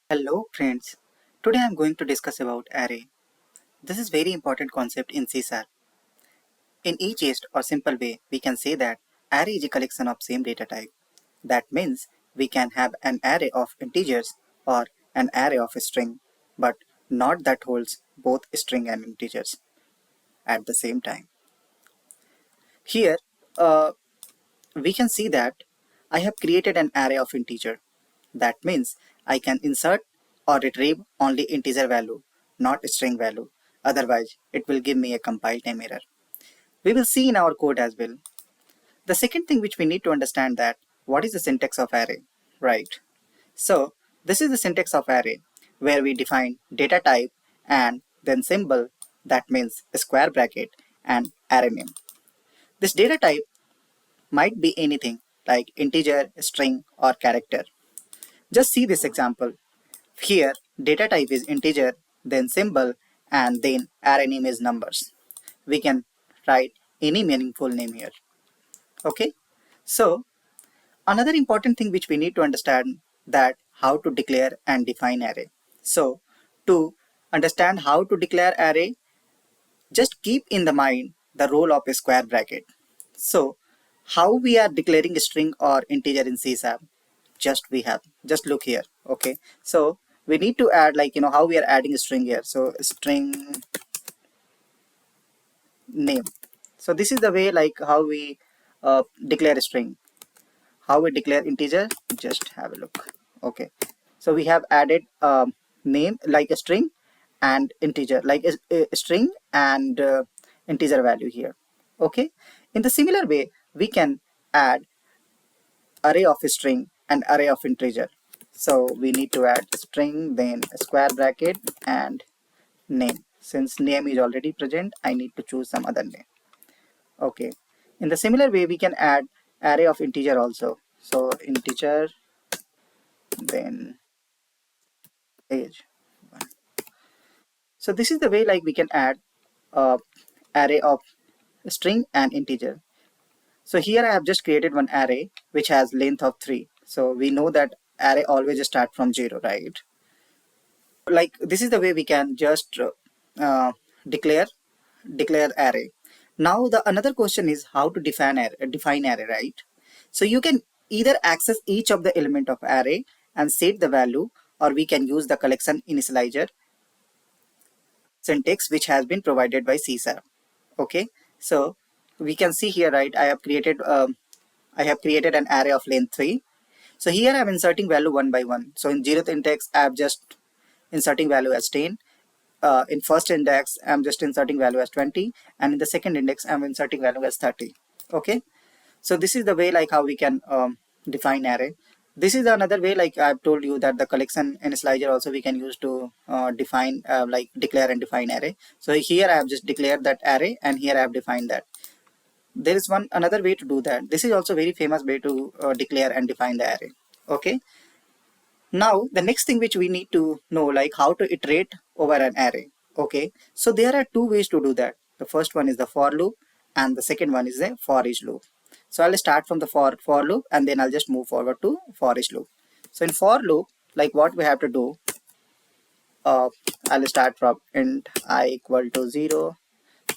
Hello friends, today I am going to discuss about array. This is very important concept in C#. In easiest or simple way, we can say that array is a collection of same data type. That means we can have an array of integers or an array of string, but not that holds both string and integers at the same time. Here, we can see that I have created an array of integer. That means I can insert or retrieve only integer value, not string value. Otherwise, it will give me a compile time error. We will see in our code as well. The second thing which we need to understand that what is the syntax of array, right? So this is the syntax of array where we define data type and then symbol, that means square bracket, and array name. This data type might be anything like integer, string, or character. Just see this example. Here, data type is integer, then symbol, and then array name is numbers. We can write any meaningful name here. Okay? So, another important thing which we need to understand that how to declare and define array. So, to understand how to declare array, just keep in the mind the role of a square bracket. So, how we are declaring a string or integer in C#? Just look here. Okay, so we need to add, like, how we are adding a string here. So string name. So this is the way, like, how we declare a string. How we declare integer, just have a look. Okay, so we have added name like a string and integer like a string and integer value here. Okay, in the similar way we can add array of a string and array of integer. So we need to add string, then a square bracket, and name. Since name is already present, I need to choose some other name. Okay, in the similar way we can add array of integer also. So integer, then age. So this is the way, like, we can add array of string and integer. So here I have just created one array which has length of 3. So we know that array always start from 0, right? Like, this is the way we can just uh, declare array. Now the another question is how to define array, right? So you can either access each of the element of array and set the value, or we can use the collection initializer syntax which has been provided by C#. Okay, so we can see here, right? I have created an array of length 3. So here I'm inserting value one by one. So in 0th index I have just inserting value as 10. In first index I'm just inserting value as 20, and in the second index I'm inserting value as 30. Okay, so this is the way, like, how we can define array. This is another way, like I've told you, that the collection initializer also we can use to define like declare and define array. So here I have just declared that array, and here I have defined that. There is one another way to do that. This is also very famous way to declare and define the array. Okay, now the next thing which we need to know, like, how to iterate over an array. Okay, so there are two ways to do that. The first one is the for loop, and the second one is the for each loop. So I'll start from the for loop, and then I'll just move forward to for each loop. So in for loop, like, what we have to do, I'll start from int I equal to 0,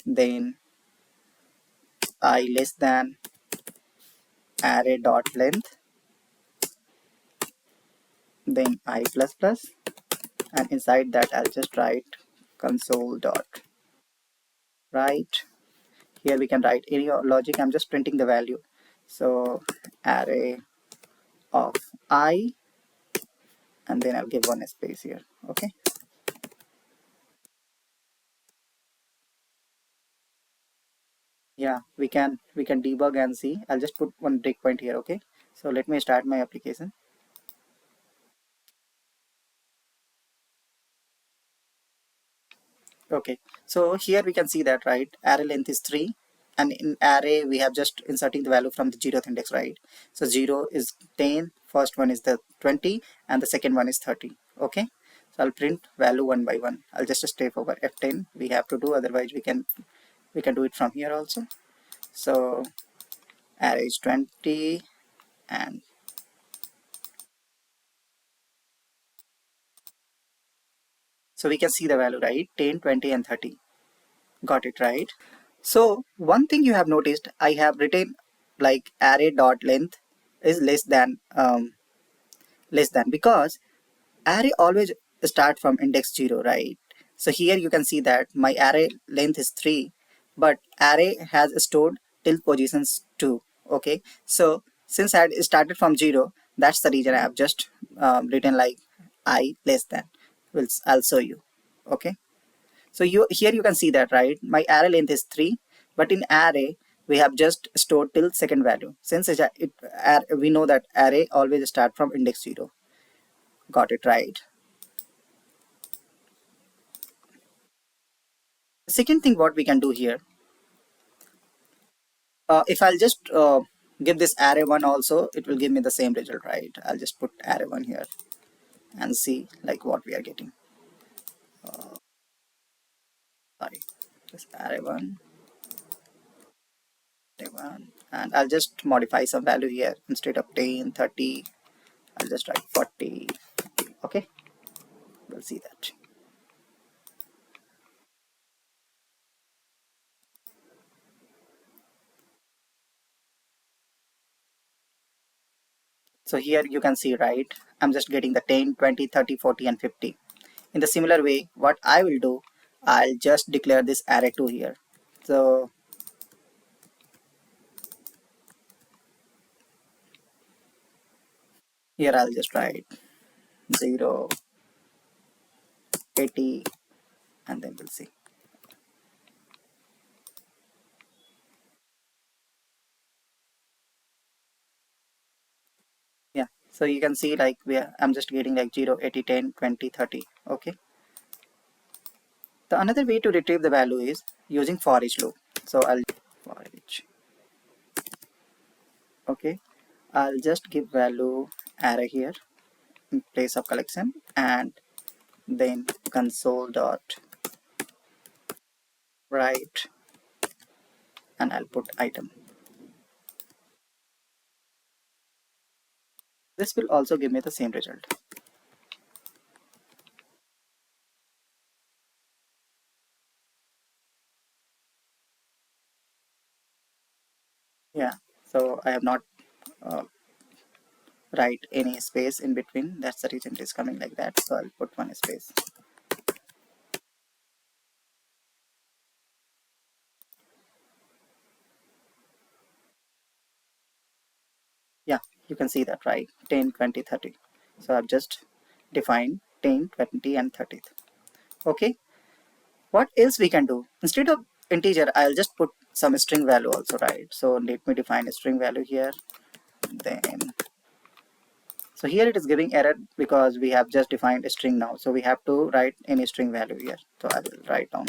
then I less than array dot length, then I plus plus, and inside that I'll just write console dot write. Here we can write any logic. I'm just printing the value. So array of I, and then I'll give one space here. Okay, yeah, we can debug and see. I'll just put one breakpoint here. Okay, so let me start my application. Okay, so here we can see that, right, array length is 3, and in array we have just inserting the value from the 0th index, right? So 0 is 10, first one is the 20, and the second one is 30. Okay, so I'll print value one by one. I'll just step over F10 we have to do, otherwise we can do it from here also. So array is 20, and So we can see the value, right? 10, 20, and 30. Got it, right? So one thing you have noticed, I have written like array dot length is less than because array always start from index 0, right? So here you can see that my array length is 3, but array has stored till positions 2. Okay, so since I had started from 0, that's the reason I have just written like I less than. I'll show you. Okay, so you here you can see that, right? My array length is 3, but in array we have just stored till second value. Since we know that array always start from index 0. Got it, right? Second thing what we can do here, if I'll just give this array 1 also, it will give me the same result, right? I'll just put array 1 here and see like what we are getting. Sorry, this array 1, and I'll just modify some value here. Instead of 10, 30, I'll just write 40. Okay, we'll see that. So here you can see, right? I'm just getting the 10, 20, 30, 40, and 50. In the similar way, what I will do, I'll just declare this array 2 here. So here I'll just write 0, 80, and then we'll see. Yeah, so you can see like I'm just getting like 0, 80, 10, 20, 30. Okay, the another way to retrieve the value is using for each loop. So I'll for each. Okay, I'll just give value array here in place of collection, and then console dot write, and I'll put item. This will also give me the same result. Yeah, so I have not uh, write any space in between. That's the reason it is coming like that. So I'll put one space. Yeah, you can see that, right? 10, 20, 30. So I've just defined 10, 20, and 30. Okay, what else we can do? Instead of integer, I'll just put some string value also, right? So let me define a string value here. Then, so here it is giving error because we have just defined a string now. So we have to write any string value here. So I will write down.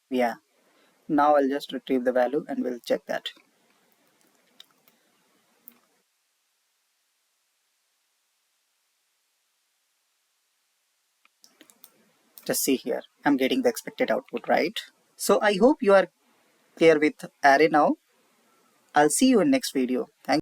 Yeah, now I'll just retrieve the value and we'll check that. Just see here, I'm getting the expected output, right? So I hope you are clear with array now. I'll see you in next video. Thank